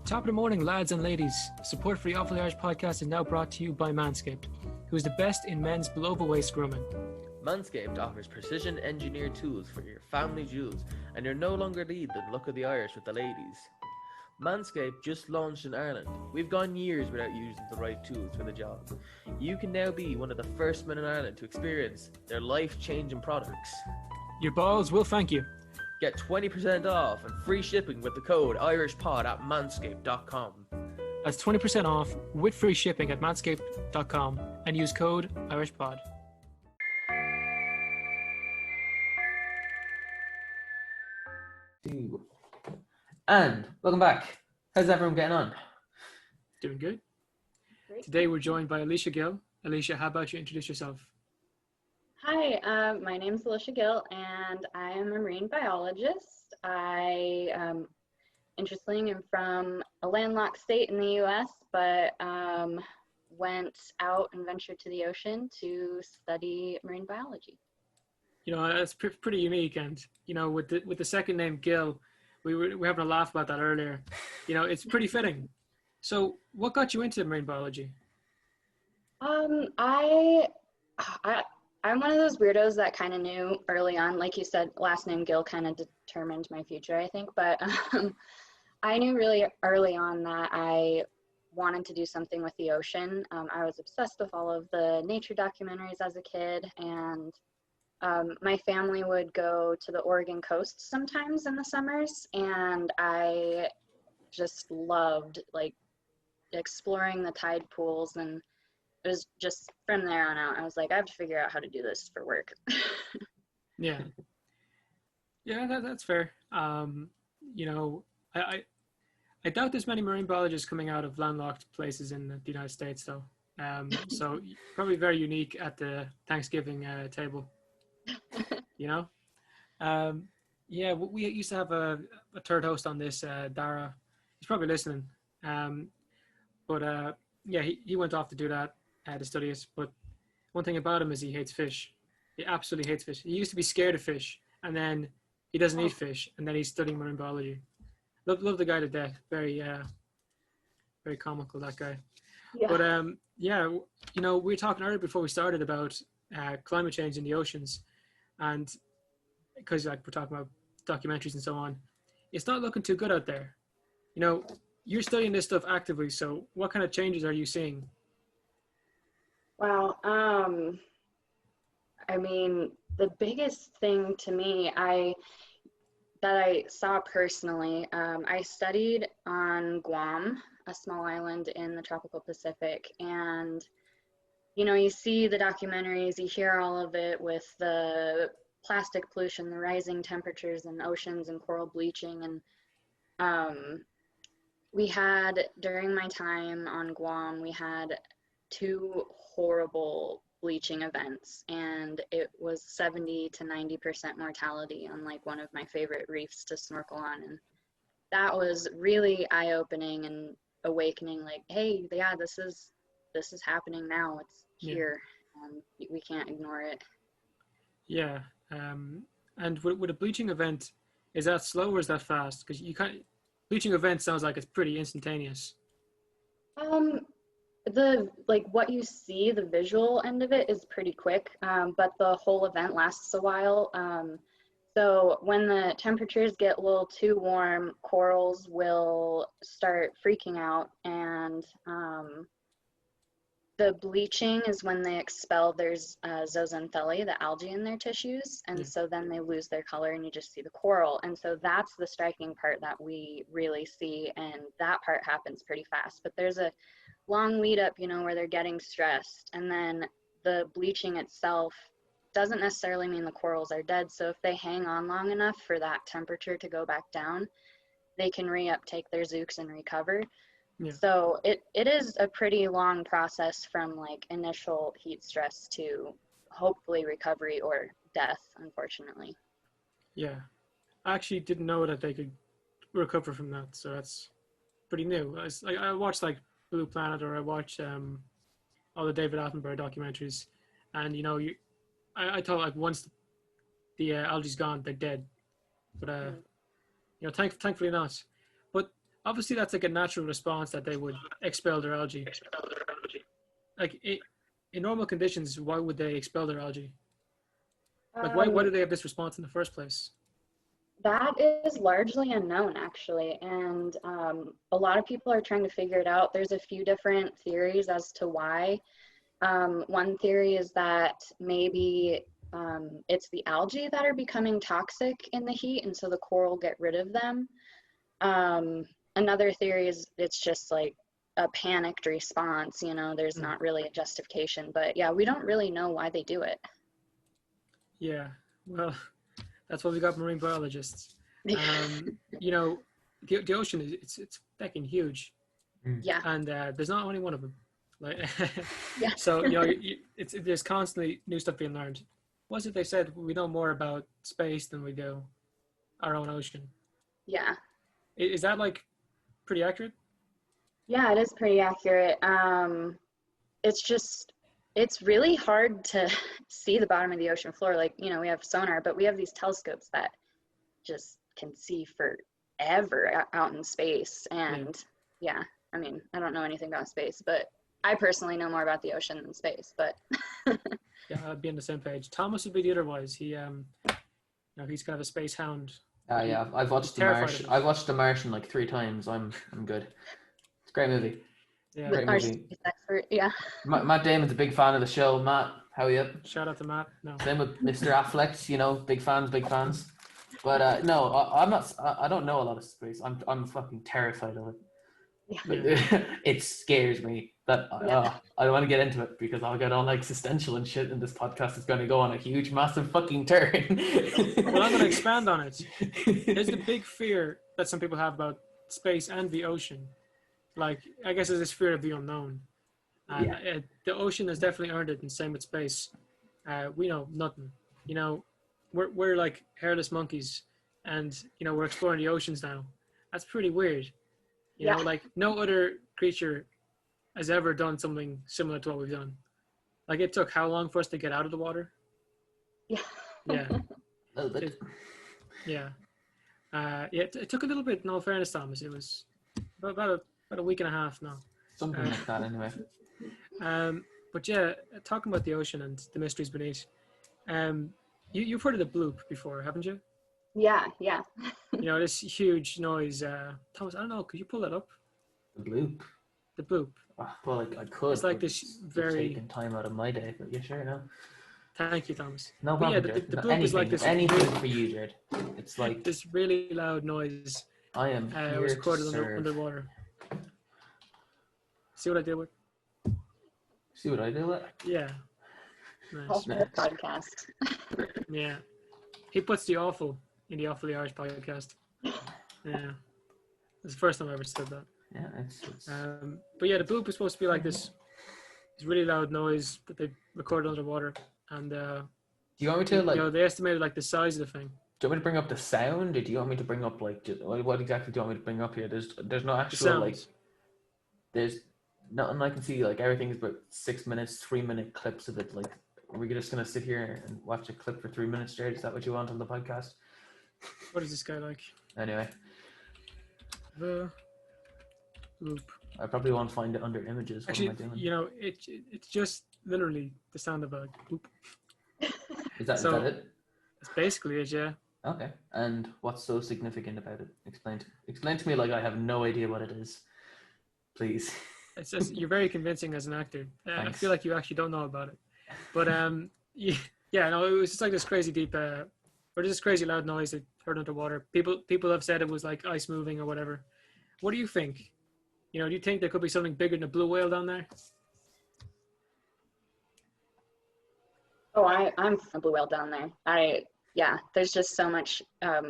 Top of the morning, lads and ladies. Support for the Awfully Irish podcast is now brought to you by Manscaped, who is the best in men's below-the-waist grooming. Manscaped offers precision engineered tools for your family jewels, and you're no longer need the look of the Irish with the ladies. Manscaped just launched in Ireland. We've gone years without using the right tools for the job. You can now be one of the first men in Ireland to experience their life-changing products. Your balls will thank you. Get 20% off and free shipping with the code IrishPod at manscaped.com. That's 20% off with free shipping at manscaped.com and use code IrishPod. And welcome back. How's everyone getting on? Doing good. Great. Today we're joined by Alicia Gill. Alicia, how about you introduce yourself? Hi, my name is Alicia Gill, and I am a marine biologist. I, interestingly, am from a landlocked state in the U.S., but went out and ventured to the ocean to study marine biology. You know, that's pretty unique, and you know, with the second name Gill, we were having a laugh about that earlier. You know, it's pretty fitting. So, what got you into marine biology? I'm one of those weirdos that kind of knew early on, like you said, last name Gill kind of determined my future, I think. But I knew really early on that I wanted to do something with the ocean. I was obsessed with all of the nature documentaries as a kid, and my family would go to the Oregon coast sometimes in the summers, and I just loved like exploring the tide pools, and it was just from there on out, I was like, I have to figure out how to do this for work. Yeah, that's fair. You know, I doubt there's many marine biologists coming out of landlocked places in the United States, though. So probably very unique at the Thanksgiving table. You know, yeah, we used to have a third host on this, Dara. He's probably listening, but yeah, he went off to do that. To study it, but one thing about him is he hates fish. He absolutely hates fish. He used to be scared of fish, and then he doesn't eat fish, and then he's studying marine biology. Love the guy to death. Very comical, that guy. Yeah. But yeah, you know, we were talking earlier before we started about climate change in the oceans, and because like we're talking about documentaries and so on, it's not looking too good out there. You know, you're studying this stuff actively, so what kind of changes are you seeing? Wow. I mean, the biggest thing to me that I saw personally, I studied on Guam, a small island in the tropical Pacific, and you know, you see the documentaries, you hear all of it with the plastic pollution, the rising temperatures in oceans and coral bleaching, and we had, during my time on Guam, we had 2 horrible bleaching events, and it was 70 to 90% mortality on like one of my favorite reefs to snorkel on, and that was really eye-opening and awakening, like, hey, yeah, this is happening now, it's here, and we can't ignore it. Yeah, and with a bleaching event, is that slow or is that fast? Because you can't, bleaching event sounds like it's pretty instantaneous. What you see, the visual end of it is pretty quick, but the whole event lasts a while. So when the temperatures get a little too warm, corals will start freaking out, and the bleaching is when they expel their zooxanthellae, the algae in their tissues, and so then they lose their color and you just see the coral. And so that's the striking part that we really see, and that part happens pretty fast. But there's a long lead up, you know, where they're getting stressed, and then the bleaching itself doesn't necessarily mean the corals are dead. So if they hang on long enough for that temperature to go back down, they can reuptake their zoox and recover. Yeah. So it is a pretty long process from like initial heat stress to hopefully recovery or death, unfortunately. Yeah, I actually didn't know that they could recover from that, so that's pretty new. I watched like Blue Planet, or I watch all the David Attenborough documentaries, and you know, I thought like once the algae's gone, they're dead, but you know, thankfully not. But obviously that's like a natural response that they would expel their algae. Like in normal conditions, why would they expel their algae? Like why Um, do they have this response in the first place? that is largely unknown, actually, and a lot of people are trying to figure it out. There's a few different theories as to why. One theory is that maybe it's the algae that are becoming toxic in the heat, and so the coral get rid of them. Another theory is it's just like a panicked response, there's not really a justification. But yeah, we don't really know why they do it. Yeah, well, that's why we got marine biologists. The ocean it's fucking huge, Yeah. and there's not only one of them. Like, Yeah. so there's constantly new stuff being learned. What's it they said? We know more about space than we do our own ocean. Yeah. Is that like pretty accurate? Yeah, it is pretty accurate. It's really hard to see the bottom of the ocean floor. Like, we have sonar, but we have these telescopes that just can see forever out in space. And yeah, I mean, I don't know anything about space, but I personally know more about the ocean than space, but yeah, I'd be on the same page. Thomas would be the otherwise. He's kind of a space hound. Yeah, I've watched The Martian. I've watched The Martian like 3 times. I'm good. It's a great movie. Yeah. Great our movie. space expert, yeah. Matt Damon's a big fan of the show. Matt, how are you? Shout out to Matt. No. Same with Mr. Affleck. Big fans. But no, I'm not. I don't know a lot of space. I'm fucking terrified of it. Yeah. It scares me. That I don't want to get into it because I'll get on like existential and shit, and this podcast is going to go on a huge, massive fucking turn. Well, I'm going to expand on it. There's the big fear that some people have about space and the ocean. Like, I guess there's this fear of the unknown. And the ocean has definitely earned it, and same with space. We know nothing. We're like hairless monkeys, and we're exploring the oceans now. That's pretty weird. You know, like no other creature has ever done something similar to what we've done. Like, it took how long for us to get out of the water? Yeah. Yeah. A little bit. It took a little bit. In all fairness, Thomas, it was about a week and a half now. Something like that, anyway. But yeah, talking about the ocean and the mysteries beneath. You've heard of the bloop before, haven't you? Yeah. This huge noise. Thomas, I don't know. Could you pull that up? The bloop. The bloop. Well, I could. It's like this very taking time out of my day, but yeah, sure, no. Thank you, Thomas. No But problem. yeah, the bloop is like this. Anything for you, Jared. It's like this really loud noise. I am It here was to recorded serve. underwater. See what I did with? See what I do with? Yeah. All Nice. for the podcast. Yeah. He puts the awful in the Awfully Irish podcast. Yeah. It's the first time I ever said that. Yeah, it's But yeah, the bloop is supposed to be like this really loud noise that they recorded underwater. And do you want me to they estimated like the size of the thing. do you want me to bring up the sound, or do you want me to bring up like what exactly do you want me to bring up here? There's no actual like there's nothing I can see. Like everything is about 6 minutes, 3-minute clips of it. Like, are we just gonna sit here and watch a clip for 3 minutes, Jared? Is that what you want on the podcast? What is this guy like? Anyway, The bloop. I probably won't find it under images. What Actually, am I doing? it's just literally the sound of a bloop. Is that it? That's basically it, yeah. Okay. And what's so significant about it? Explain to me like I have no idea what it is. Please. It's just you're very convincing as an actor. I feel like you actually don't know about it. But it was just like this crazy deep or this crazy loud noise that heard underwater. People have said it was like ice moving or whatever. What do you think? Do you think there could be something bigger than a blue whale down there? Oh, I'm a blue whale down there. There's just so much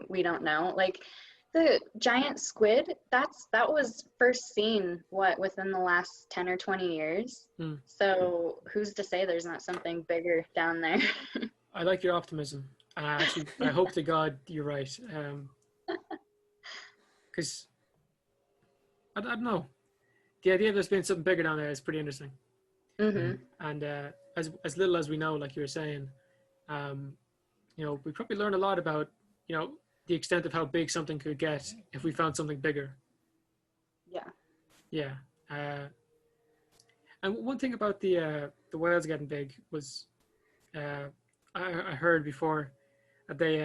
we don't know. Like the giant squid, that was first seen within the last 10 or 20 years. So who's to say there's not something bigger down there? I like your optimism. Actually, I hope to God you're right. Because I don't know. The idea of there's been something bigger down there is pretty interesting. Mm-hmm. And as little as we know, like you were saying, we probably learn a lot about, the extent of how big something could get if we found something bigger. Yeah. And one thing about the whales getting big was uh, I heard before that they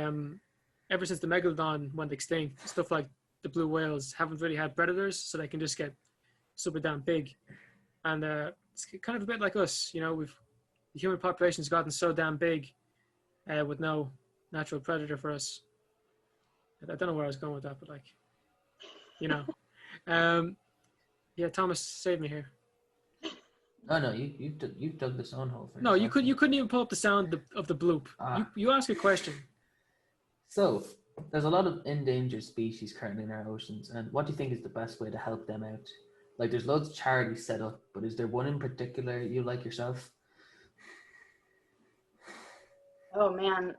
ever since the megalodon went extinct, stuff like the blue whales haven't really had predators, so they can just get super damn big. And it's kind of a bit like us, you know, the human population's gotten so damn big with no natural predator for us. I don't know where I was going with that, but like, you know, um, yeah, Thomas saved me here. Oh no, you've dug this own hole for No, yourself. you couldn't even pull up the sound of the bloop. You ask a question. So there's a lot of endangered species currently in our oceans, and what do you think is the best way to help them out? Like, there's loads of charities set up, but is there one in particular you like yourself? Oh man.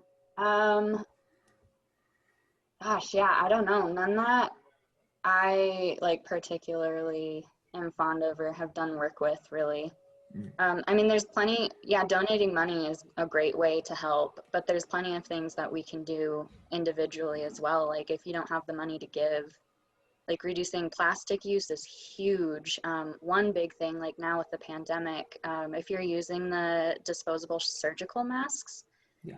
Gosh, yeah, I don't know. None that I like particularly am fond of or have done work with, really. I mean, there's plenty, yeah, donating money is a great way to help, but there's plenty of things that we can do individually as well. Like if you don't have the money to give, like reducing plastic use is huge. One big thing, like now with the pandemic, if you're using the disposable surgical masks, Yeah.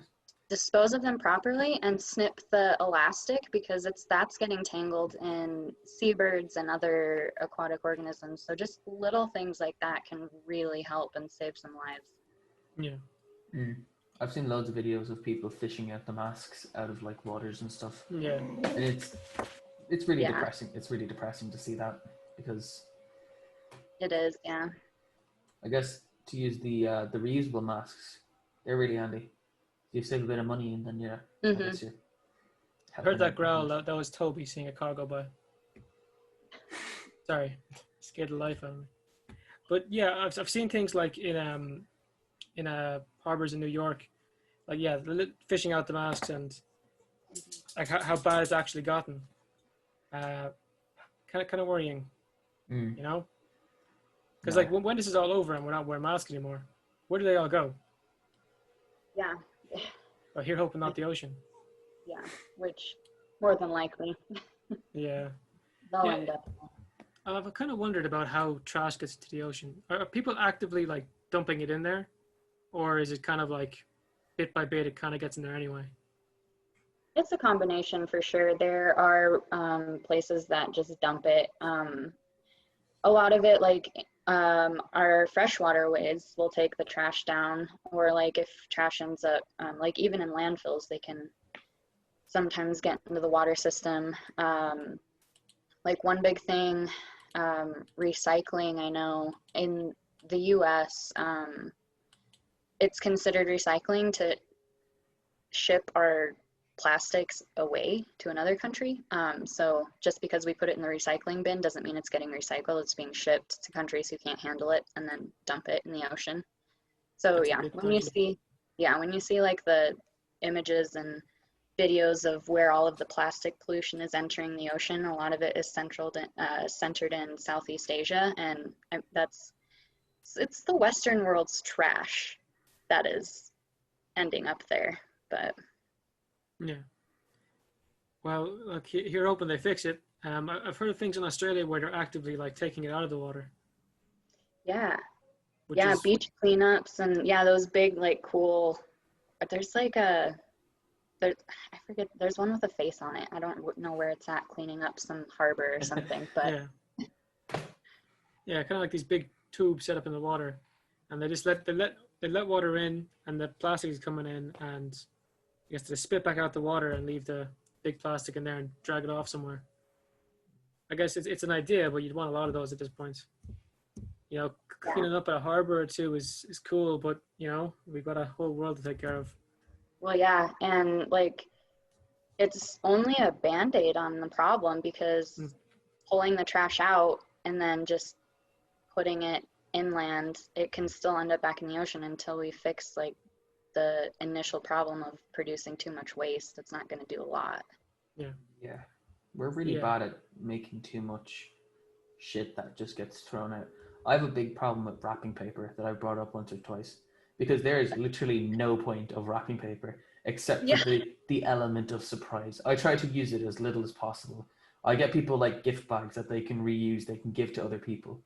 dispose of them properly and snip the elastic because that's getting tangled in seabirds and other aquatic organisms. So just little things like that can really help and save some lives. Yeah. I've seen loads of videos of people fishing out the masks out of like waters and stuff. Yeah. And it's really depressing. It's really depressing to see that, because it is, yeah. I guess to use the reusable masks, they're really handy. You save a bit of money, and then I guess you heard that growl. That was Toby seeing a car go by. Sorry, scared the life out of me. But yeah, I've seen things like in harbors in New York, like fishing out the masks and like how bad it's actually gotten. Kind of worrying, you know, because like when this is all over and we're not wearing masks anymore, where do they all go? Yeah. Well, here hoping not the ocean. Yeah, which more than likely. Yeah. They'll end up. I've kind of wondered about how trash gets into the ocean. Are people actively like dumping it in there, or is it kind of like bit by bit it kind of gets in there anyway? It's a combination for sure. There are places that just dump it. A lot of it, like our freshwater ways, will take the trash down, or like if trash ends up, like even in landfills, they can sometimes get into the water system. Like one big thing, recycling, I know in the US, it's considered recycling to ship our plastics away to another country. So just because we put it in the recycling bin doesn't mean it's getting recycled. It's being shipped to countries who can't handle it and then dump it in the ocean. So when you see like the images and videos of where all of the plastic pollution is entering the ocean, a lot of it is centered in Southeast Asia, and it's the Western world's trash that is ending up there. But yeah, well, look, here hoping they fix it. I've heard of things in Australia where they're actively like taking it out of the water. Yeah, beach cleanups and those big like cool. There's like I forget. There's one with a face on it. I don't know where it's at, cleaning up some harbor or something. But yeah, kind of like these big tubes set up in the water, and they just let water in, and the plastic is coming in, and I guess they spit back out the water and leave the big plastic in there and drag it off somewhere. I guess it's an idea, but you'd want a lot of those at this point. You know, cleaning up a harbor or two is cool, but you know, we've got a whole world to take care of. Well, yeah, and like it's only a band-aid on the problem, because pulling the trash out and then just putting it inland, it can still end up back in the ocean until we fix like the initial problem of producing too much waste. It's not going to do a lot. Yeah, we're really bad at making too much shit that just gets thrown out. I have a big problem with wrapping paper that I've brought up once or twice, because there is literally no point of wrapping paper except for the element of surprise. I try to use it as little as possible. I get people like gift bags that they can reuse, they can give to other people,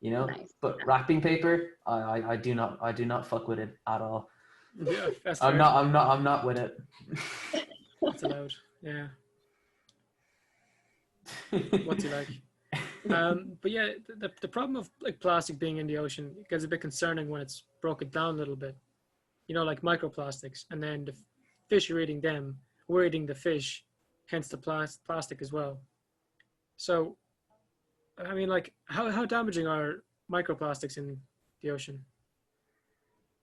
you know. Nice. But Yeah. wrapping paper, I do not fuck with it at all. Yeah, that's I'm fair. not with it. It's allowed. Yeah. What's he like? But yeah, the problem of like plastic being in the ocean gets a bit concerning when it's broken down a little bit. You know, like microplastics, and then the fish are eating them. We're eating the fish, hence the plastic as well. So, I mean, like, how damaging are microplastics in the ocean?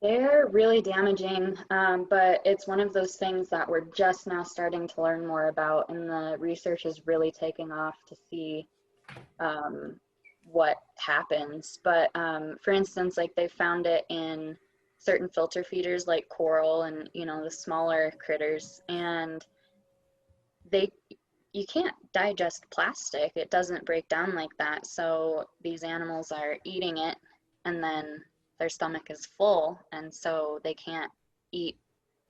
They're really damaging, but it's one of those things that we're just now starting to learn more about, and the research is really taking off to see what happens. But for instance, like they found it in certain filter feeders like coral and, you know, the smaller critters, and they you can't digest plastic. It doesn't break down like that. So these animals are eating it, and then their stomach is full, and so they can't eat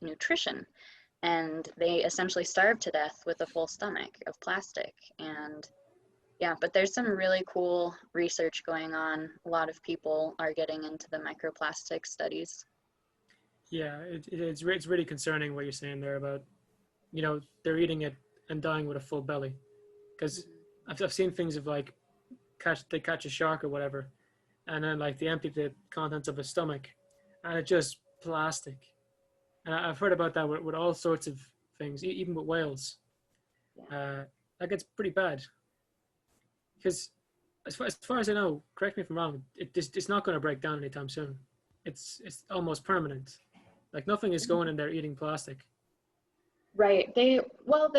nutrition. And they essentially starve to death with a full stomach of plastic. And yeah, but there's some really cool research going on. A lot of people are getting into the microplastic studies. Yeah, it's really concerning what you're saying there about, you know, they're eating it and dying with a full belly, because I've seen things of like they catch a shark or whatever, and then like they empty the contents of his stomach, and it's just plastic. And I've heard about that with all sorts of things, even with whales. That gets pretty bad, because as far as I know, correct me if I'm wrong, it's not going to break down anytime soon. It's almost permanent. Like nothing is going in there eating plastic. Right. They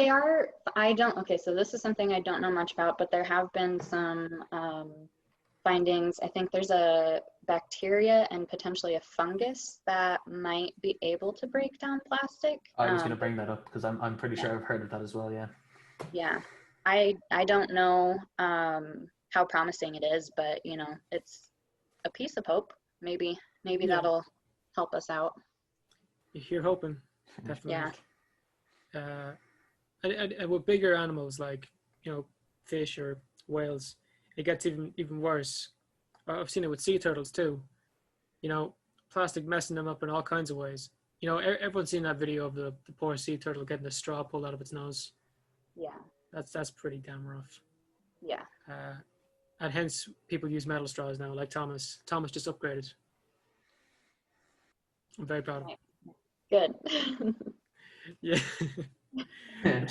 are, okay, so this is something I don't know much about, but there have been some findings. I think there's a bacteria and potentially a fungus that might be able to break down plastic. I was going to bring that up because I'm pretty sure I've heard of that as well. Yeah. Yeah. I don't know how promising it is, but you know, it's a piece of hope. Maybe that'll help us out. You're hoping, definitely. Yeah. And with bigger animals like, you know, fish or whales, it gets even worse. I've seen it with sea turtles too. You know, plastic messing them up in all kinds of ways. You know, everyone's seen that video of the poor sea turtle getting the straw pulled out of its nose. Yeah. That's pretty damn rough. Yeah. And hence people use metal straws now, like Thomas. Thomas just upgraded. I'm very proud of him. Good. Yeah. And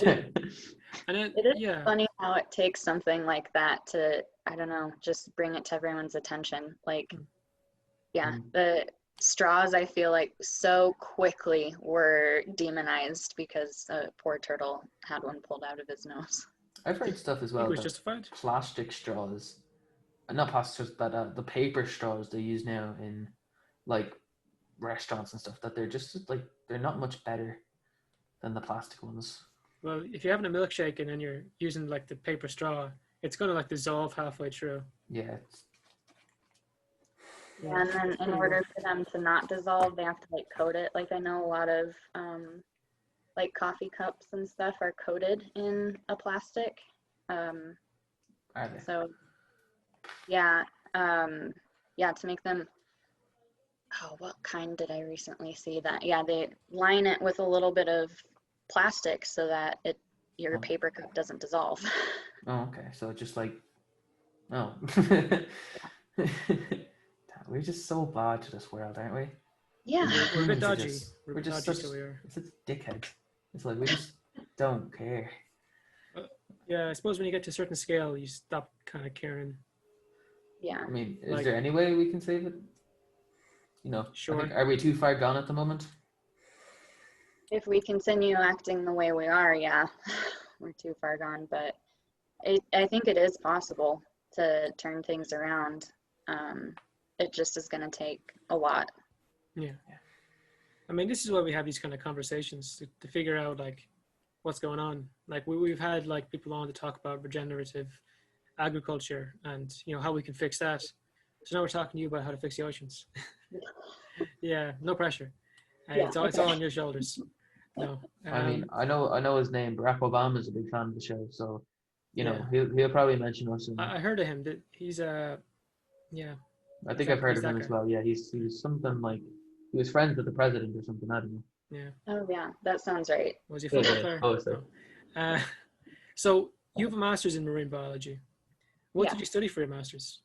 then, it is funny how it takes something like that to, I don't know, just bring it to everyone's attention. Like, the straws, I feel like so quickly were demonized because a poor turtle had one pulled out of his nose. I've heard stuff as well. It was justified. Plastic straws, not plastic straws, but the paper straws they use now in like restaurants and stuff, that they're just like, they're not much better than the plastic ones. Well, if you're having a milkshake and then you're using like the paper straw, it's gonna like dissolve halfway through. Yeah. Yeah, and then in order for them to not dissolve, they have to like coat it. Like I know a lot of like coffee cups and stuff are coated in a plastic. Are they? So yeah, to make them. Oh, what kind did I recently see that? Yeah, they line it with a little bit of plastic so that your paper cup doesn't dissolve. Oh, okay. So just like, we're just so bad to this world, aren't we? Yeah. We're a bit dodgy. We're just dodgy, so we are. It's a dickhead. It's like we just don't care. Yeah, I suppose when you get to a certain scale, you stop kind of caring. Yeah. I mean, is there any way we can save it? You know, sure. Are we too far gone at the moment? If we continue acting the way we are, yeah, we're too far gone. But I think it is possible to turn things around. It just is going to take a lot. Yeah. I mean, this is why we have these kind of conversations to figure out like what's going on. Like we've had like people on to talk about regenerative agriculture and, you know, how we can fix that. So now we're talking to you about how to fix the oceans. Yeah, no pressure. It's all on your shoulders. No. I mean, I know his name. Barack Obama is a big fan of the show, so You know, Yeah. he'll probably mention us. And I heard of him. He's yeah. I think I've heard He's of him that as guy. well. Yeah, he was something like he was friends with the president or something. I don't know. Yeah. Oh yeah, that sounds right. Was he a Yeah, football yeah, player? obviously. No. Uh, so you have a master's in marine biology. What Yeah. did you study for your master's?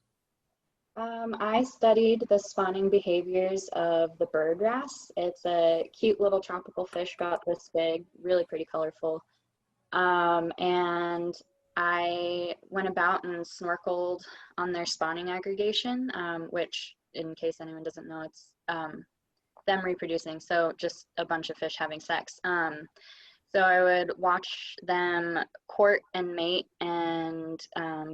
I studied the spawning behaviors of the bird wrasse. It's a cute little tropical fish, about this big, really pretty colorful. And I went about and snorkeled on their spawning aggregation, which, in case anyone doesn't know, it's them reproducing. So just a bunch of fish having sex. So I would watch them court and mate and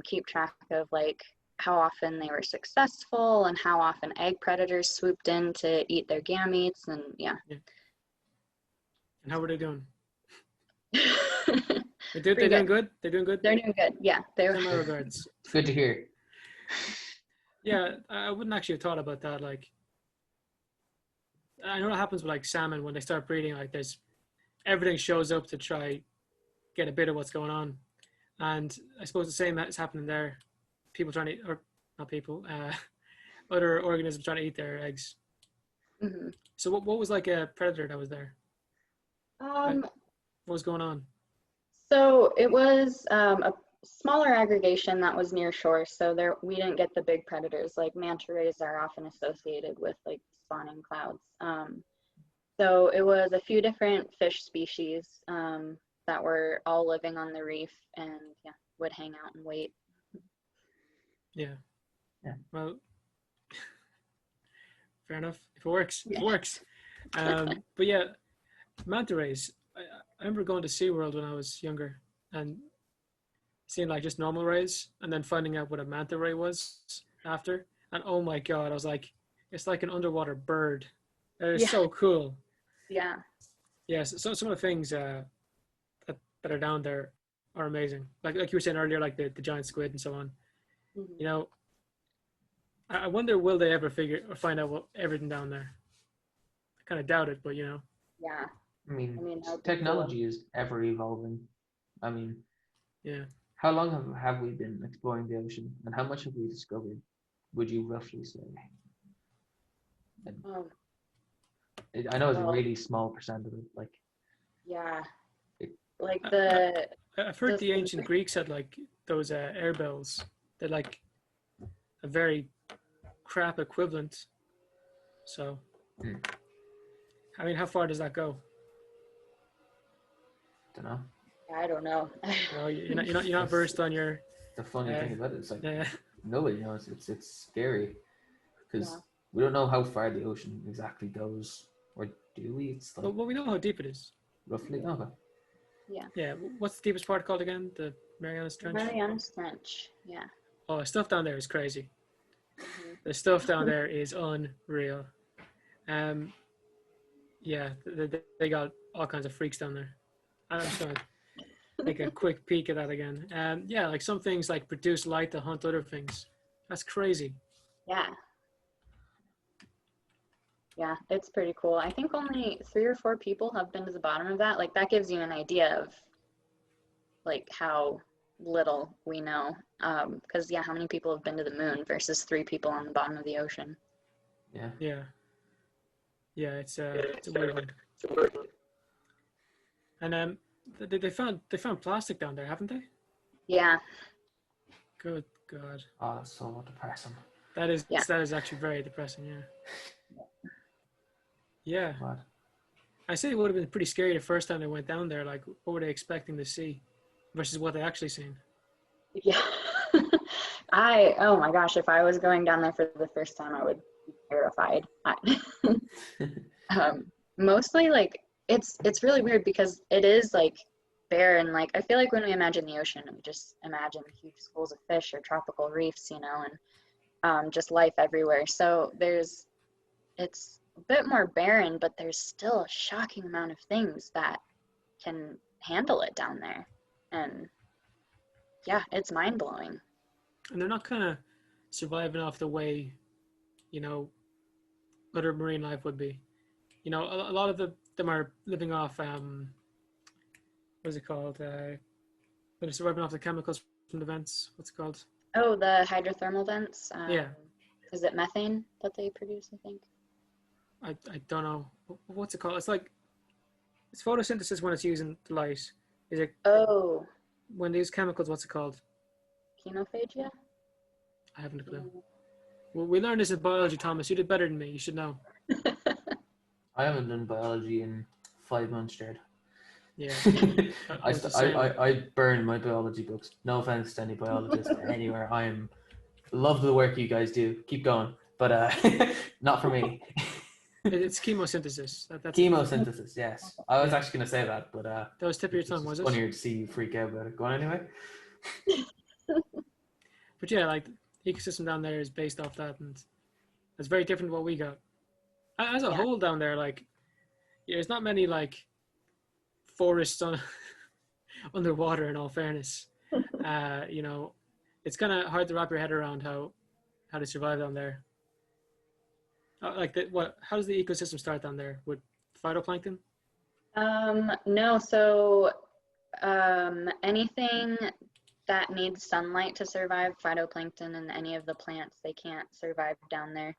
keep track of like how often they were successful and how often egg predators swooped in to eat their gametes, and yeah. And how were they doing? They're Pretty doing good. good? They're doing good? They're doing good. Yeah, they're Send my regards. It's good to hear. Yeah, I wouldn't actually have thought about that. Like, I know what happens with like salmon when they start breeding. Like, there's everything shows up to try get a bit of what's going on, and I suppose the same is happening there. People trying to, or not people, other organisms trying to eat their eggs. Mhm. So what was like a predator that was there? What was going on? So it was a smaller aggregation that was near shore, so there we didn't get the big predators. Like manta rays are often associated with like spawning clouds. So it was a few different fish species that were all living on the reef and yeah, would hang out and wait. Yeah. Yeah. Well, fair enough. If it works, Yeah. it works. But yeah, manta rays. I remember going to SeaWorld when I was younger and seeing like just normal rays and then finding out what a manta ray was after. And oh my God, I was like, it's like an underwater bird. That is Yeah. so cool. Yeah. Yes. So some of the things that are down there are amazing. Like you were saying earlier, like the giant squid and so on. Mhm. You know, I wonder will they ever find out what everything down there. I kind of doubt it, but you know. Yeah. I mean, that would be technology is ever evolving. I mean, Yeah. how long have we been exploring the ocean, and how much have we discovered? Would you roughly say? cool. I know it's a Well, really small percent of it. Like, yeah. It- Like I've heard the the ancient Greeks had like those air bells. They're like a very crap equivalent. So, I mean, how far does that go? don't know. I don't know. Well, you're not versed on your. The funny thing about it is like Yeah. nobody knows. It's scary because Yeah. we don't know how far the ocean exactly goes, or do we? It's like Well, we know how deep it is. roughly. Okay. Yeah. What's the deepest part called again? The Marianas Trench. Marianas Trench. Yeah. Oh, stuff down there is crazy. Mhm. The stuff down there is unreal. Yeah, they got all kinds of freaks down there. I'm just gonna take a quick peek at that again. Yeah, like some things like produce light to hunt other things. That's crazy. Yeah. Yeah, it's pretty cool. I think only 3 or 4 people have been to the bottom of that. Like that gives you an idea of like how little we know. Because yeah, how many people have been to the moon versus 3 people on the bottom of the ocean? Yeah. Yeah, it's a weird one. And they found plastic down there, haven't they? Yeah. Good God. Oh, that's so depressing. That is Yeah. actually very depressing. Yeah. Yeah. What? I say it would have been pretty scary the first time they went down there. Like, what were they expecting to see versus what they actually seen? Yeah. Oh my gosh, if I was going down there for the first time, I would be terrified. Mostly like it's really weird because it is like bare, and like I feel like when we imagine the ocean, we just imagine huge schools of fish or tropical reefs, you know, and just life everywhere. So it's a bit more barren, but there's still a shocking amount of things that can handle it down there. And yeah, it's mind blowing. And they're not kind of surviving off the way, you know, other marine life would be. You know, a lot of them are living off, what is it called? But it's rubbing off the chemicals from the vents. What's it called? Oh, the hydrothermal vents. Yeah. Is it methane that they produce, I think? I don't know. What's it called? It's photosynthesis when it's using the light. Is it Oh, when they use chemicals? What's it called? chenophagia? I haven't a clue. Well, we learned this in biology, Thomas. You did better than me. You should know. I haven't done biology in 5 months, Jared. Yeah. I burn my biology books. No offense to any biologist anywhere. Love the work you guys do. Keep going. But not for me. It's chemosynthesis. That's Chemosynthesis, yes. I was Yeah. actually going to say that, but that was tip of your tongue, was it's it? funnier to see you freak out about it. Go on anyway. But yeah, like the ecosystem down there is based off that, and it's very different to what we got. As a whole down there, like there's not many like forests on underwater. In all fairness, you know, it's kind of hard to wrap your head around how they survive down there. How does the ecosystem start down there with phytoplankton? No, so anything that needs sunlight to survive, phytoplankton and any of the plants, they can't survive down there.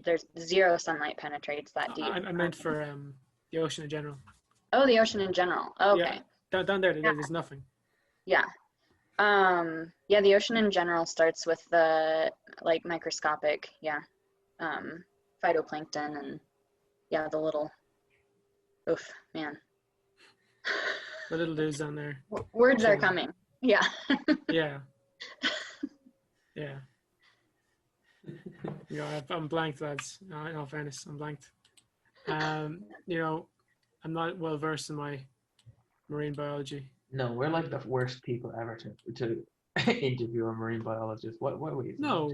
There's zero sunlight penetrates that deep. I meant for the ocean in general. Oh, the ocean in general. Okay. Yeah, down there, there's nothing. Yeah. Yeah, the ocean in general starts with the like microscopic, phytoplankton and the little, oof, man. The little dudes down there. Words are coming. Yeah. Yeah. Yeah. You know, I'm blanked, lads. In all fairness, I'm blanked. You know, I'm not well versed in my marine biology. No, we're like the worst people ever to interview a marine biologist. What were you? No,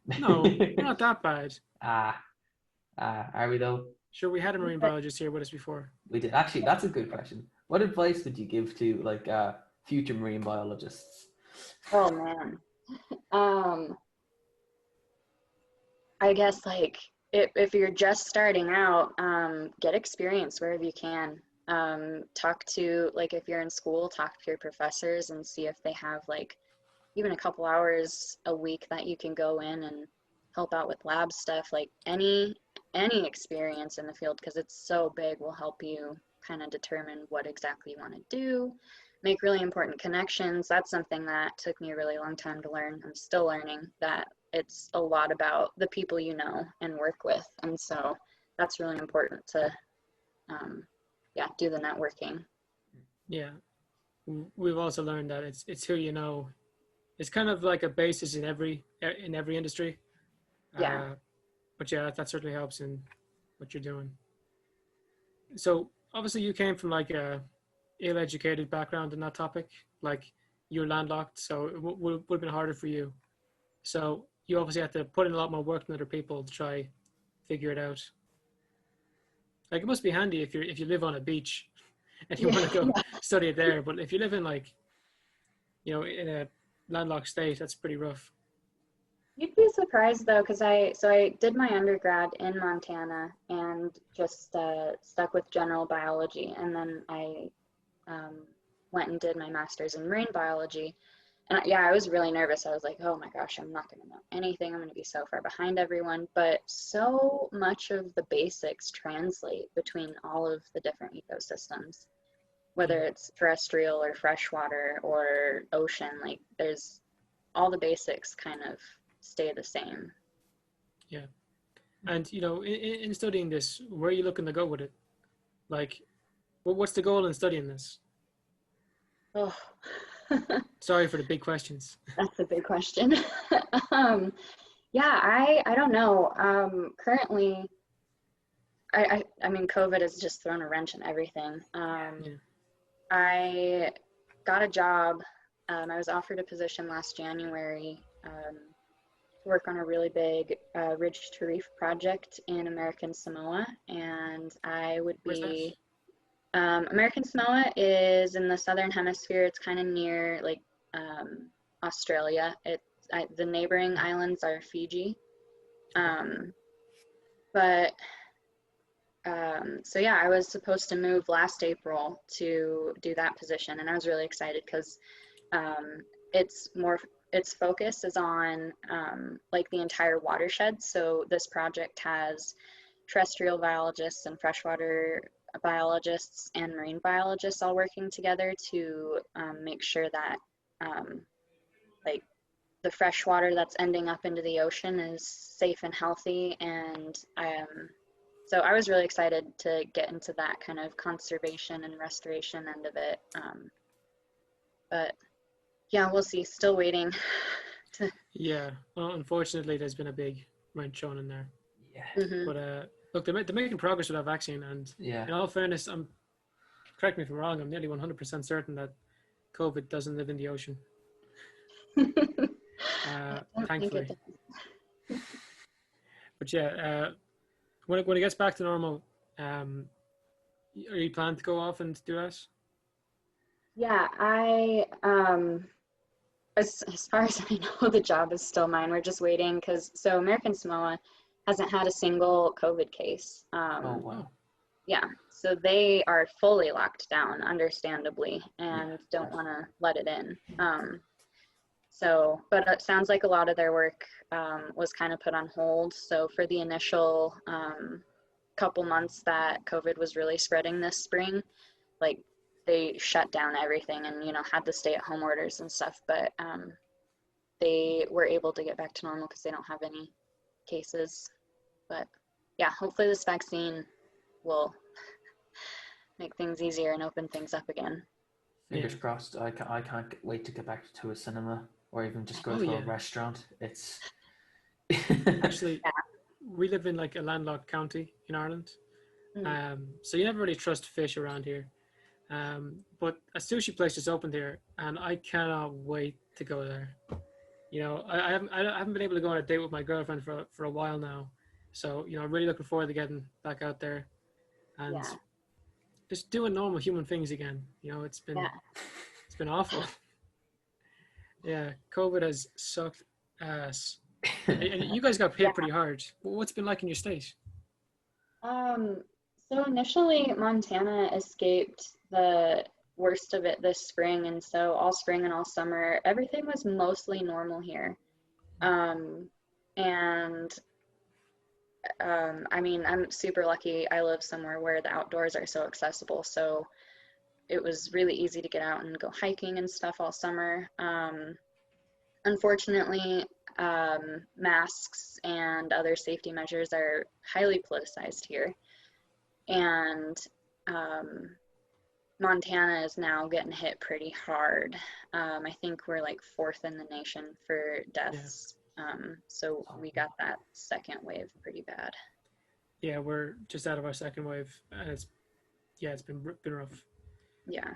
we're not that bad. Are we though? Sure, we had a marine biologist here with us before. We did. Actually, that's a good question. What advice would you give to like future marine biologists? Oh man. I guess like if you're just starting out, get experience wherever you can. Talk to, like, if you're in school, talk to your professors and see if they have like even a couple hours a week that you can go in and help out with lab stuff. Like any experience in the field, because it's so big, will help you kind of determine what exactly you want to do, make really important connections. That's something that took me a really long time to learn. I'm still learning that it's a lot about the people you know and work with, and so that's really important to do the networking. Yeah, we've also learned that it's who you know. It's kind of like a basis in every industry. Yeah. But yeah, that certainly helps in what you're doing. So obviously you came from like a ill-educated background in that topic. Like you're landlocked, so it would have been harder for you. So you obviously had to put in a lot more work than other people to try figure it out. Like it must be handy if you live on a beach and you want to go study it there. But if you live in like, you know, in a landlocked state, that's pretty rough. You'd be surprised though, because I did my undergrad in Montana and just stuck with general biology, and then I went and did my master's in marine biology. And I was really nervous. I was like, oh my gosh, I'm not going to know anything. I'm going to be so far behind everyone. But so much of the basics translate between all of the different ecosystems, whether it's terrestrial or freshwater or ocean. Like there's all the basics kind of stay the same. Yeah. And, you know, in studying this, where are you looking to go with it? Like, what's the goal in studying this? Oh. Sorry for the big questions. That's a big question. I don't know. Currently, I mean, COVID has just thrown a wrench in everything. I got a job. I was offered a position last January to work on a really big ridge to reef project in American Samoa, and I would be. American Samoa is in the southern hemisphere. It's kind of near like Australia. The neighboring islands are Fiji, but So yeah, I was supposed to move last April to do that position, and I was really excited because um, its focus is on like the entire watershed. So this project has terrestrial biologists and freshwater biologists and marine biologists all working together to make sure that like the fresh water that's ending up into the ocean is safe and healthy. And so I was really excited to get into that kind of conservation and restoration end of it. But yeah, we'll see. Still waiting to. Yeah. Well, unfortunately, there's been a big wrench shown in there. Yeah. Mhm. But look, they're making progress with that vaccine, and Yeah. in all fairness, correct me if I'm wrong, I'm nearly 100% certain that COVID doesn't live in the ocean. I don't think Thankfully. it does. But yeah, when it gets back to normal, are you planning to go off and do that? Yeah, as far as I know, the job is still mine. We're just waiting because so American Samoa hasn't had a single COVID case. Oh wow. Yeah, so they are fully locked down, understandably, Yeah, and of don't course. want to let it in. So, but it sounds like a lot of their work was kind of put on hold. So for the initial couple months that COVID was really spreading this spring, like they shut down everything and had the stay-at-home orders and stuff. But they were able to get back to normal because they don't have any cases. But yeah, hopefully this vaccine will make things easier and open things up again. Fingers Yeah. crossed. I can't wait to get back to a cinema or even just go Oh, to a yeah. restaurant. It's Actually, Yeah. we live in like a landlocked county in Ireland, so you never really trust fish around here. But a sushi place just opened here, and I cannot wait to go there. I haven't been able to go on a date with my girlfriend for a while now, so I'm really looking forward to getting back out there and Yeah. just doing normal human things again. It's Yeah. been awful. Yeah, COVID has sucked ass. And you guys got Yeah. hit pretty hard. What's it been like in your state? So initially Montana escaped the worst of it this spring, and so all spring and all summer, everything was mostly normal here. And I mean, I'm super lucky. I live somewhere where the outdoors are so accessible, so it was really easy to get out and go hiking and stuff all summer. Unfortunately, masks and other safety measures are highly politicized here. And Montana is now getting hit pretty hard. I think we're like 4th in the nation for deaths. So we got that second wave pretty bad. Yeah, we're just out of our second wave, and it's been rough. Yeah.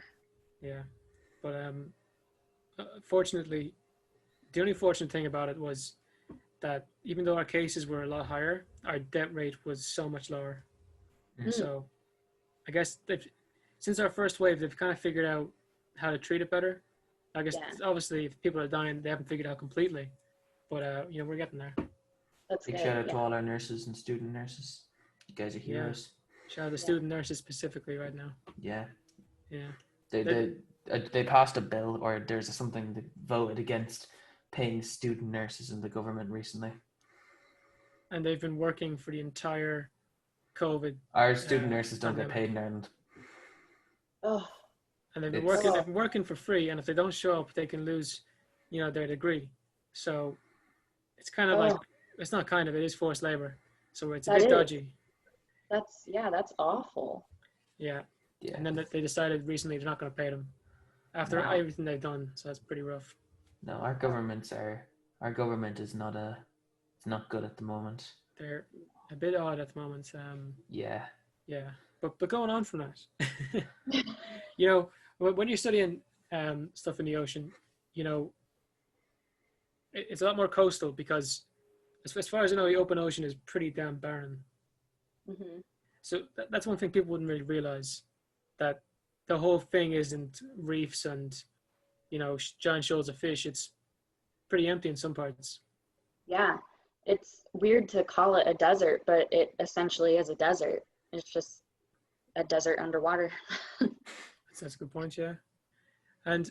Yeah, but fortunately, the only fortunate thing about it was that even though our cases were a lot higher, our death rate was so much lower. Mm. So I guess since our first wave, they've kind of figured out how to treat it better. I guess obviously if people are dying, they haven't figured out completely, but we're getting there. That's Big good. shout out to all our nurses and student nurses. You guys are heroes. Shout out to student nurses specifically right now. Yeah. Yeah. They passed a bill, or there's something that voted against paying student nurses in the government recently. And they've been working for the entire COVID. Our student nurses don't pandemic. get paid in Ireland. Oh. And they've been working for free, and if they don't show up, they can lose, their degree. So it's kind of like, it's not kind of, it is forced labor. So it's a bit dodgy. That's awful. Yeah. And then they decided recently they're not going to pay them after everything they've done. So that's pretty rough. No, our government is not good at the moment. They're a bit odd at the moment. Yeah. But going on from that, when you're studying stuff in the ocean, it's a lot more coastal because as far as I know, the open ocean is pretty damn barren. Mm-hmm. So that's one thing people wouldn't really realize, that the whole thing isn't reefs and, giant shoals of fish. It's pretty empty in some parts. Yeah, it's weird to call it a desert, but it essentially is a desert. it's just a desert underwater. That's a good point, yeah. And,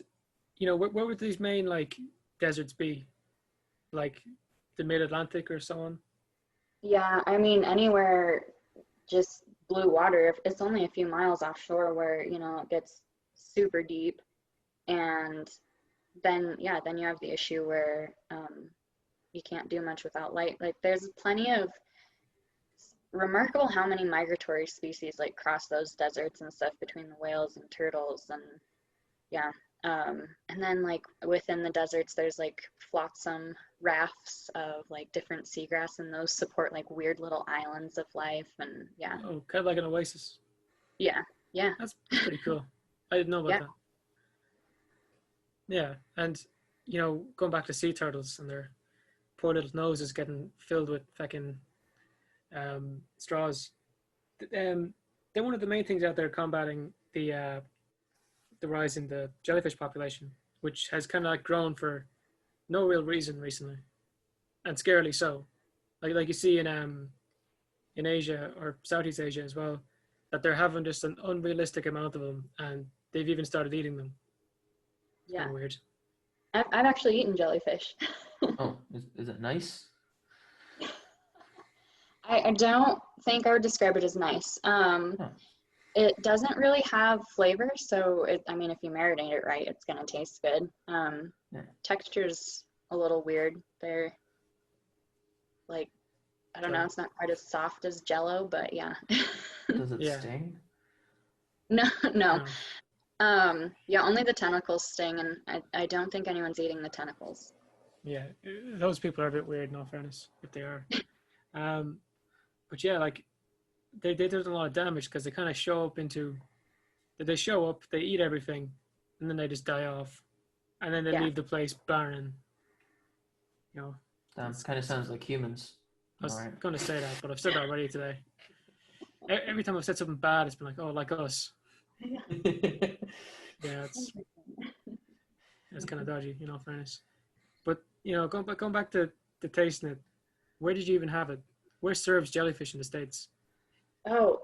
where would these main, like, deserts be? Like the mid-Atlantic or so on? Yeah, I mean, anywhere, just blue water. If it's only a few miles offshore where, it gets super deep. And then, yeah, then you have the issue where you can't do much without light. Like, there's plenty of remarkable how many migratory species like cross those deserts and stuff between the whales and turtles, and yeah. And then like within the deserts there's like flotsam rafts of like different seagrass, and those support like weird little islands of life. And yeah. Oh, kind of like an oasis. Yeah. That's pretty cool. I didn't know about Yeah. that. Yeah. And going back to sea turtles and their poor little noses getting filled with fucking straws. They're one of the main things out there combating the rise in the jellyfish population, which has kind of like grown for no real reason recently, and scarily so. Like you see in Asia or Southeast Asia as well, that they're having just an unrealistic amount of them, and they've even started eating them. It's Yeah. kind of weird. I've actually eaten jellyfish. Oh, is it nice? I don't think I would describe it as nice. It doesn't really have flavor, so I mean, if you marinate it right, it's gonna taste good. Texture's a little weird. They're like, I don't know, it's not quite as soft as Jello, but yeah. Does it sting? No. Yeah, only the tentacles sting, and I don't think anyone's eating the tentacles. Yeah, those people are a bit weird, in all fairness, if they are. But yeah, like they do a lot of damage because they kind of show up, they eat everything, and then they just die off, and then they leave the place barren. That kind of sounds like humans. I was going to say that, but I've said that already today. Every time I've said something bad, it's been like, oh, like us. Yeah, it's kind of dodgy, in all fairness. But going back to tasting it, where did you even have it? Where serves jellyfish in the States? Oh,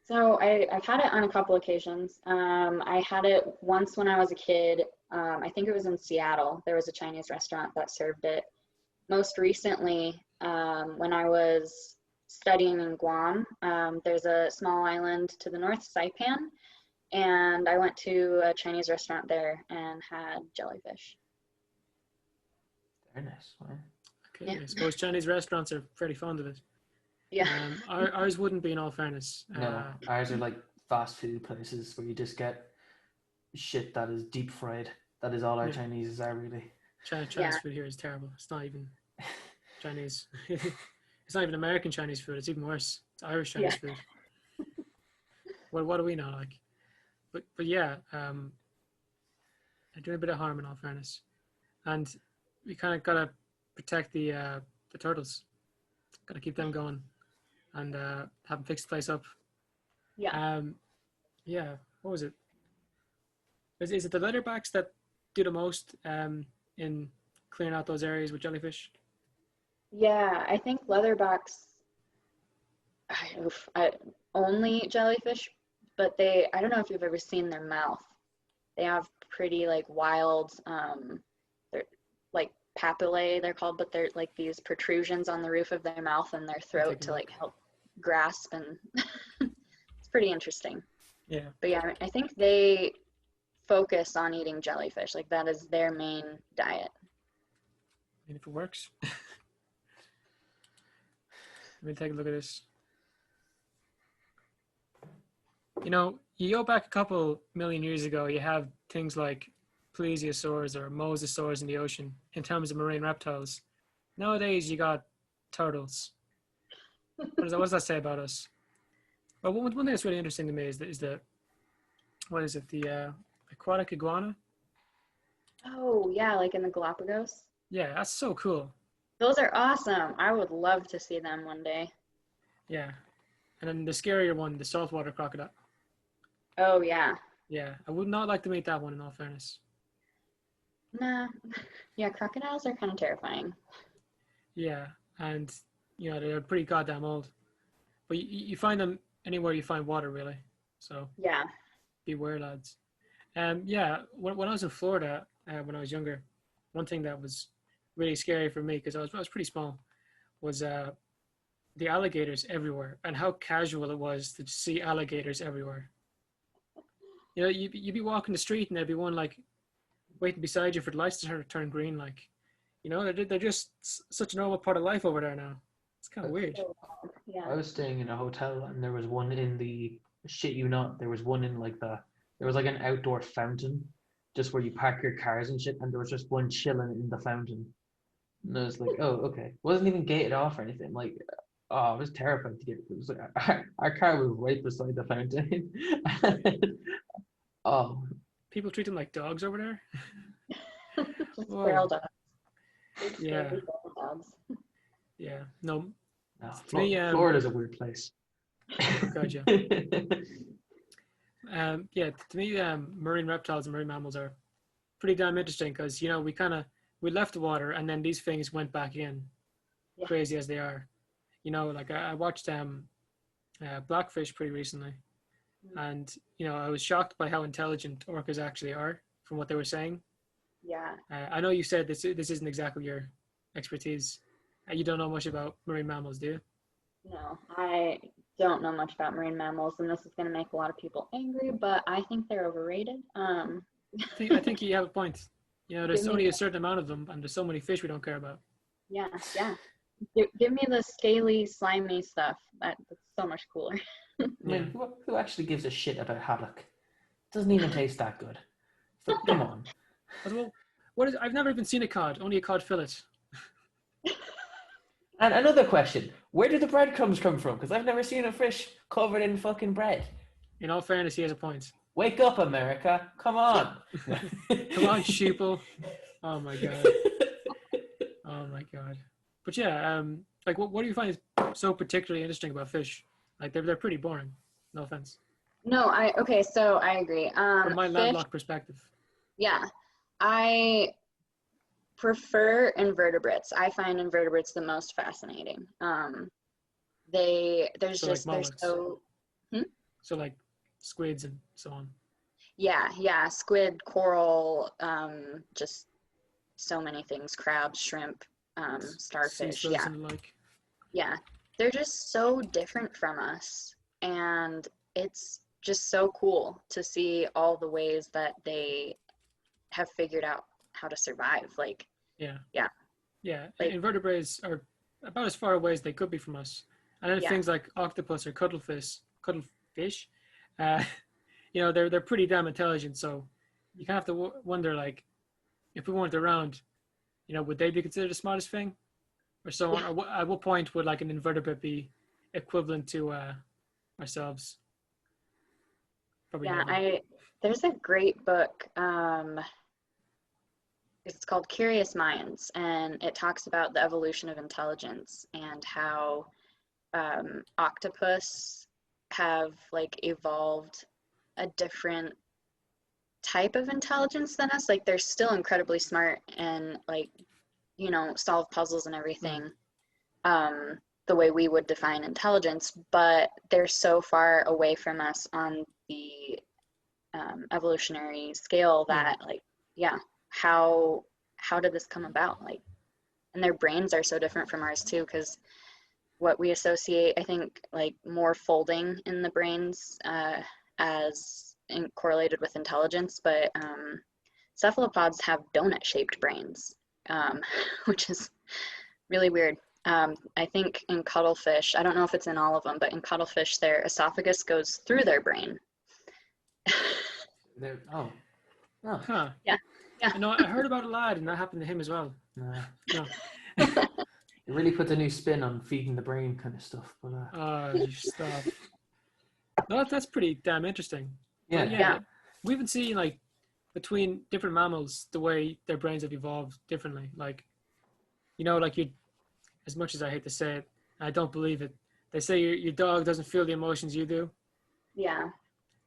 so I've had it on a couple occasions. I had it once when I was a kid. I think it was in Seattle. There was a Chinese restaurant that served it. Most recently, when I was studying in Guam, there's a small island to the north, Saipan, and I went to a Chinese restaurant there and had jellyfish. Very nice. Wow. Okay, yeah. I suppose Chinese restaurants are pretty fond of it. Yeah. Ours wouldn't be, in all fairness. No, ours are like fast food places where you just get shit that is deep fried. That is all our Chinese are, really. Chinese food here is terrible. It's not even Chinese. It's not even American Chinese food. It's even worse. It's Irish Chinese food. What do we know like? But yeah, they're doing a bit of harm, in all fairness, and we kind of gotta protect the turtles. Gotta keep them going, and have them fix the place up. Yeah. Yeah. What was it? Is it the leatherbacks that do the most in clearing out those areas with jellyfish? Yeah, I think leatherbacks. Only jellyfish, but I don't know if you've ever seen their mouth. They have pretty like wild, they're like papillae they're called, but they're like these protrusions on the roof of their mouth and their throat to like help grasp, and it's pretty interesting. Yeah. But yeah, I think they focus on eating jellyfish. Like that is their main diet. I mean, if it works. Let me take a look at this. You go back a couple million years ago, you have things like plesiosaurs or mosasaurs in the ocean in terms of marine reptiles. Nowadays, you got turtles. What does that say about us? Well, one thing that's really interesting to me is the aquatic iguana? Oh, yeah, like in the Galapagos. Yeah, that's so cool. Those are awesome. I would love to see them one day. Yeah. And then the scarier one, the saltwater crocodile. Oh, yeah. Yeah, I would not like to meet that one, in all fairness. Nah. Yeah, crocodiles are kind of terrifying. Yeah, and, they're pretty goddamn old. but you find them anywhere you find water, really. So Yeah. beware, lads. Yeah, when I was in Florida, when I was younger, one thing that was really scary for me because I was pretty small was the alligators everywhere and how casual it was to see alligators everywhere. You know, you'd be walking the street and there'd be one like waiting beside you for the lights to turn green. Like, you know, they're just such a normal part of life over there now. It's kind of weird. Yeah. I was staying in a hotel and there was one in the shit you not. There was one in like there was like an outdoor fountain, just where you park your cars and shit, and there was just one chilling in the fountain. And I was like, oh, okay. It wasn't even gated off or anything. Like, oh, I was terrified to get it. It was like our car was right beside the fountain. Oh, People treat them like dogs over there. Feral dogs. Yeah. Feral dogs. Yeah. No. no, To me, Florida's a weird place. God, yeah. Yeah. To me, marine reptiles and marine mammals are pretty damn interesting because you know we left the water and then these things went back in, Yeah. crazy as they are. You know, like I watched Blackfish pretty recently, and you know I was shocked by how intelligent orcas actually are from what they were saying. Yeah. I know you said this isn't exactly your expertise. You don't know much about marine mammals, do you? No, I don't know much about marine mammals, and this is going to make a lot of people angry, but I think they're overrated. I think you have a point. You know, there's Give me only a certain amount of them, and there's so many fish we don't care about. Yeah, yeah. Give me the scaly, slimy stuff. That's so much cooler. I mean, who actually gives a shit about haddock? Doesn't even taste that good. So, come on. Well, I've never even seen a cod, only a cod fillet. And another question: where do the breadcrumbs come from? Because I've never seen a fish covered in fucking bread. In all fairness, he has a point. Wake up, America! Come on! Come on, sheeple. Oh my god. Oh my god. But yeah, like what do you find is so particularly interesting about fish? Like they're pretty boring. No offense. No, okay, so I agree. From my Fish, landlocked perspective. yeah. I prefer invertebrates. I find invertebrates the most fascinating. There's So just like they're mollusks. so So like squids and so on. yeah, squid, coral, just so many things, crabs, shrimp, Sea starfish, slugs yeah. and the like. Yeah, they're just so different from us, and it's just so cool to see all the ways that they have figured out how to survive. Like, Yeah. Yeah. Yeah. Like- Invertebrates are about as far away as they could be from us. And then Yeah. things like octopus or cuttlefish, you know, they're pretty damn intelligent. So you kind of have to wonder, like, if we weren't around, you know, would they be considered the smartest thing, or so on? Or at what point would like an invertebrate be equivalent to ourselves? Probably yeah, never. there's a great book. It's called Curious Minds, and it talks about the evolution of intelligence and how octopus have like evolved a different type of intelligence than us. Like they're still incredibly smart and like, you know, solve puzzles and everything the way we would define intelligence, but they're so far away from us on the evolutionary scale that like, yeah, how did this come about? Like, and their brains are so different from ours too, because what we associate, I think, like more folding in the brains as correlated with intelligence, but cephalopods have donut-shaped brains, which is really weird. I think in cuttlefish, I don't know if it's in all of them, but in cuttlefish, their esophagus goes through their brain. Oh. Huh. Yeah. No, I heard about a lad, and that happened to him as well. No. It really puts a new spin on feeding the brain kind of stuff. But You stop. No, that's pretty damn interesting. yeah. But yeah. We even see like between different mammals the way their brains have evolved differently. Like, you know, like you, as much as I hate to say it, I don't believe it. They say your dog doesn't feel the emotions you do. Yeah.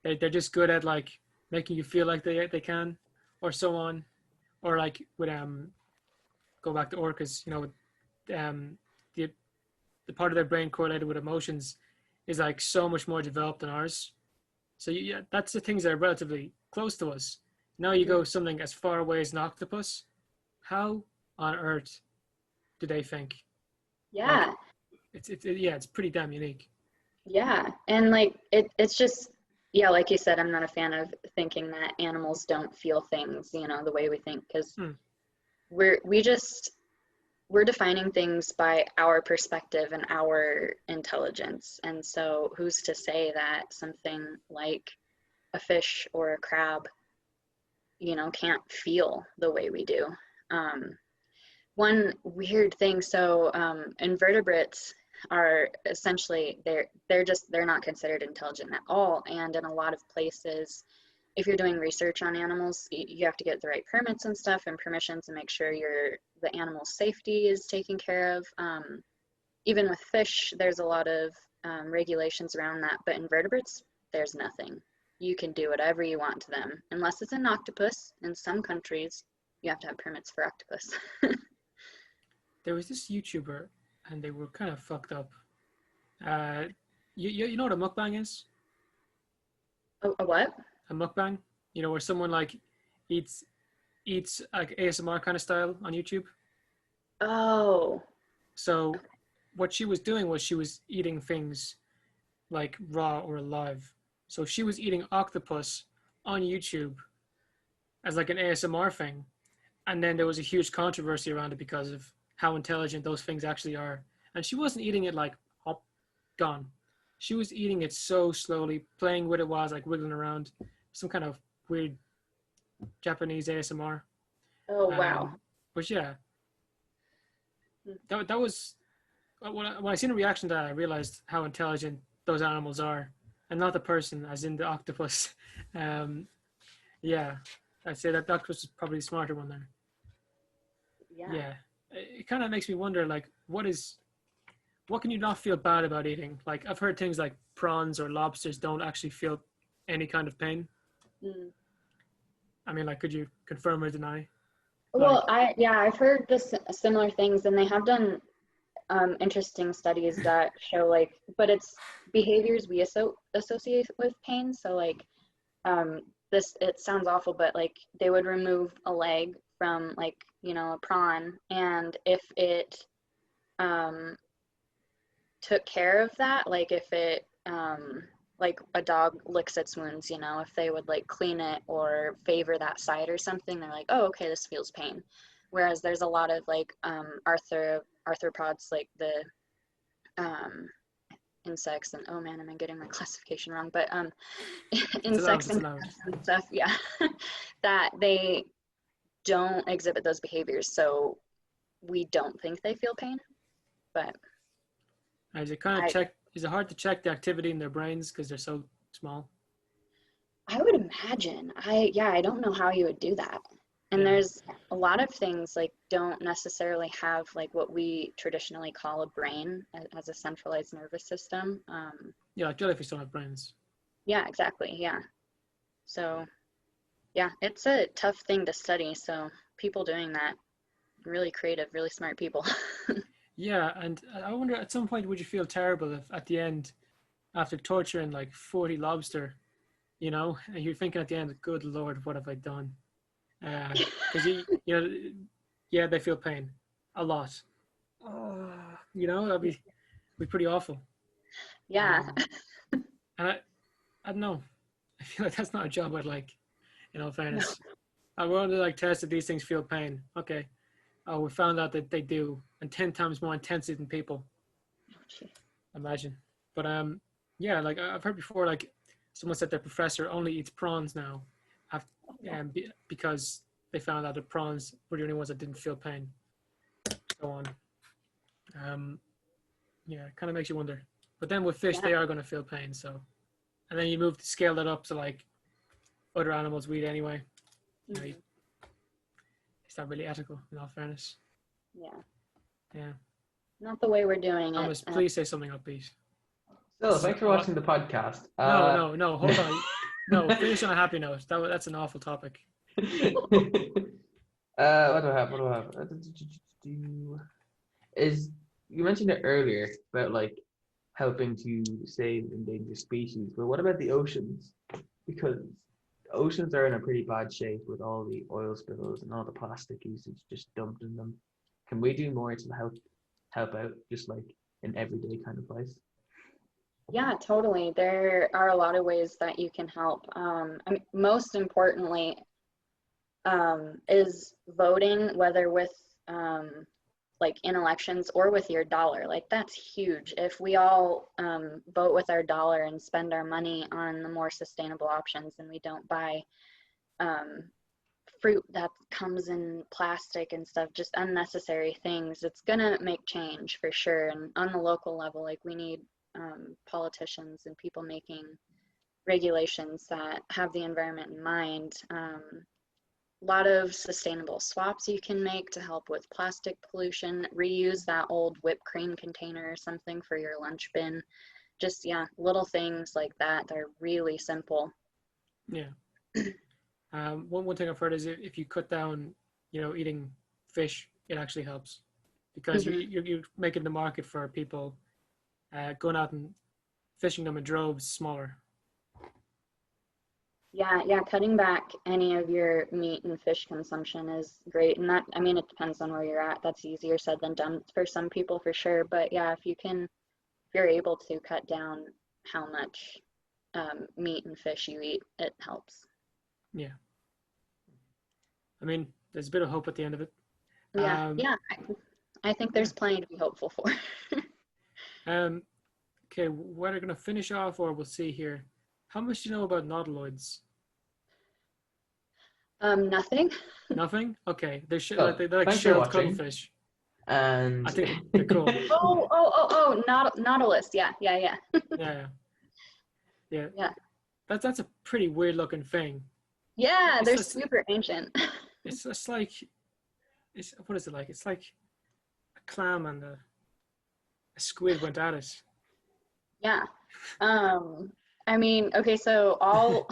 They're just good at like making you feel like they can, or so on, or like with go back to orcas. You know, the part of their brain correlated with emotions is like so much more developed than ours. So yeah, that's the things that are relatively close to us. Now you go something as far away as an octopus. How on earth do they think? Like Yeah. it's pretty damn unique. Yeah. And like it's just, yeah, like you said, I'm not a fan of thinking that animals don't feel things, you know, the way we think, because we're defining things by our perspective and our intelligence. And so who's to say that something like a fish or a crab, you know, can't feel the way we do? One weird thing, so invertebrates are essentially, they're not considered intelligent at all. And in a lot of places, if you're doing research on animals, you have to get the right permits and stuff and permissions and make sure the animal's safety is taken care of. Even with fish, there's a lot of regulations around that, but invertebrates, there's nothing. You can do whatever you want to them, unless it's an octopus. In some countries, you have to have permits for octopus. There was this YouTuber, and they were kind of fucked up. You know what a mukbang is? A what? A mukbang, you know, where someone like eats like ASMR kind of style on YouTube. Oh. So what she was doing was she was eating things like raw or alive. So she was eating octopus on YouTube as like an ASMR thing. And then there was a huge controversy around it because of how intelligent those things actually are. And she wasn't eating it like hop, gone. She was eating it so slowly, playing with it while like wiggling around. Some kind of weird Japanese ASMR. Oh, wow. But yeah, that was when I seen a reaction to that, I realized how intelligent those animals are, and not the person, as in the octopus. Yeah, I'd say that the octopus is probably the smarter one there. Yeah, it kind of makes me wonder, like, what can you not feel bad about eating? Like, I've heard things like prawns or lobsters don't actually feel any kind of pain. I mean, like, could you confirm or deny? Well, I've heard this similar things, and they have done interesting studies that show like, but it's behaviors we associate with pain. So like, it sounds awful, but like they would remove a leg from like, you know, a prawn, and if it took care of that, like if it like a dog licks its wounds, you know, if they would like clean it or favor that side or something, they're like, oh, okay, this feels pain. Whereas there's a lot of like arthropods, like the insects, and oh man, am I getting my classification wrong? But insects and stuff, yeah, that they don't exhibit those behaviors, so we don't think they feel pain. But is it hard to check the activity in their brains because they're so small? I would imagine. I don't know how you would do that. And there's a lot of things like don't necessarily have like what we traditionally call a brain as a centralized nervous system. Yeah, like jellyfish don't have brains. Yeah, exactly. Yeah. So yeah, it's a tough thing to study. So people doing that, really creative, really smart people. Yeah, and I wonder at some point would you feel terrible if at the end, after torturing like 40 lobster, you know, and you're thinking at the end, good Lord, what have I done? Because you know, yeah, they feel pain a lot. You know, that'd be pretty awful. Yeah. And I don't know. I feel like that's not a job I'd like. In all fairness, I want to like test if these things feel pain. Okay. Oh, we found out that they do, and 10 times more intensely than people. Imagine. But yeah, like I've heard before, like someone said their professor only eats prawns now, because they found out that prawns were the only ones that didn't feel pain. So on. Yeah, it kind of makes you wonder. But then with fish, they are going to feel pain. So, and then you scale that up to like other animals we eat anyway. You know, it's not really ethical, in all fairness. Yeah. Not the way we're doing Thomas, it. please say something upbeat. So, thanks for watching the podcast. No, hold on. No, finish on a happy note. That's an awful topic. What do I have? Is you mentioned it earlier about like helping to save endangered species. But what about the oceans? Because oceans are in a pretty bad shape with all the oil spills and all the plastic usage just dumped in them. Can we do more to help out, just like in everyday kind of place? Yeah, totally. There are a lot of ways that you can help. I mean, most importantly, is voting, whether with like in elections or with your dollar. Like that's huge. If we all vote with our dollar and spend our money on the more sustainable options, and we don't buy fruit that comes in plastic and stuff, just unnecessary things, it's gonna make change for sure. And on the local level, like we need politicians and people making regulations that have the environment in mind. A lot of sustainable swaps you can make to help with plastic pollution. Reuse that old whipped cream container or something for your lunch bin. Just, yeah, little things like that. They're really simple. Yeah. One thing I've heard is if you cut down, eating fish, it actually helps, because you're making the market for people going out and fishing them in droves smaller. Yeah, cutting back any of your meat and fish consumption is great. And that, I mean, it depends on where you're at. That's easier said than done for some people for sure. But yeah, if you're able to cut down how much meat and fish you eat, it helps. Yeah. I mean, there's a bit of hope at the end of it. Yeah, I think there's plenty to be hopeful for. Okay, we're going to finish off, or we'll see here. How much do you know about nautiloids? Nothing. Nothing? Okay, they're like thanks for shelled watching. cuttlefish. And I think they're cool. Nautilus. Yeah. Yeah. That's a pretty weird looking thing. Yeah, they're super ancient. It's just like, what is it like? It's like a clam and a squid went at it. Yeah. I mean, okay, so all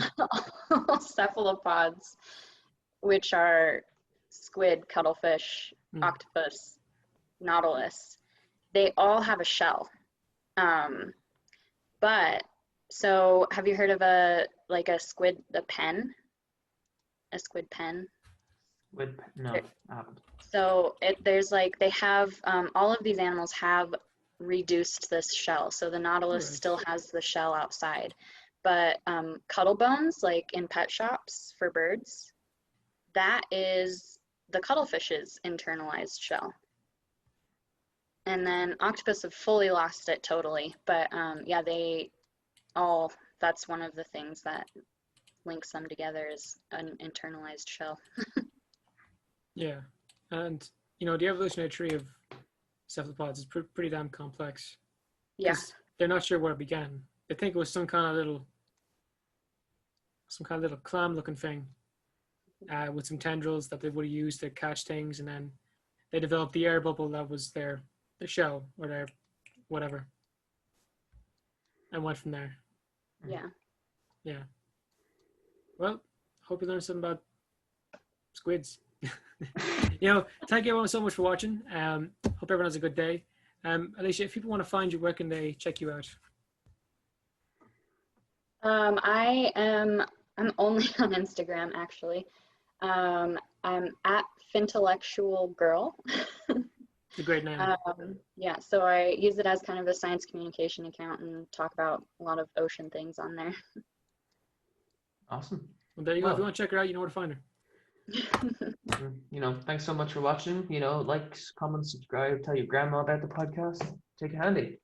cephalopods, which are squid, cuttlefish, octopus, nautilus, they all have a shell. But so have you heard of a squid pen? A squid pen? No, I haven't. So they have all of these animals have reduced this shell. So the nautilus still has the shell outside, but cuttle bones, like in pet shops for birds, that is the cuttlefish's internalized shell. And then octopus have fully lost it totally, but yeah, that's one of the things that links them together, is an internalized shell. Yeah, and the evolutionary tree of cephalopods is pretty damn complex. Yeah, they're not sure where it began. They think it was some kind of little clam-looking thing with some tendrils that they would have used to catch things, and then they developed the air bubble that was their shell or their whatever, and went from there. Yeah. Well, hope you learned something about squids. Thank you everyone so much for watching. Hope everyone has a good day. Alicia, if people want to find you, where can they check you out? I'm only on Instagram, actually. I'm at Fintellectual Girl. It's a great name. Yeah, so I use it as kind of a science communication account and talk about a lot of ocean things on there. Awesome. Well, there you go. If you want to check her out, you know where to find her. Thanks so much for watching. Like, comment, subscribe, tell your grandma about the podcast. Take it handy.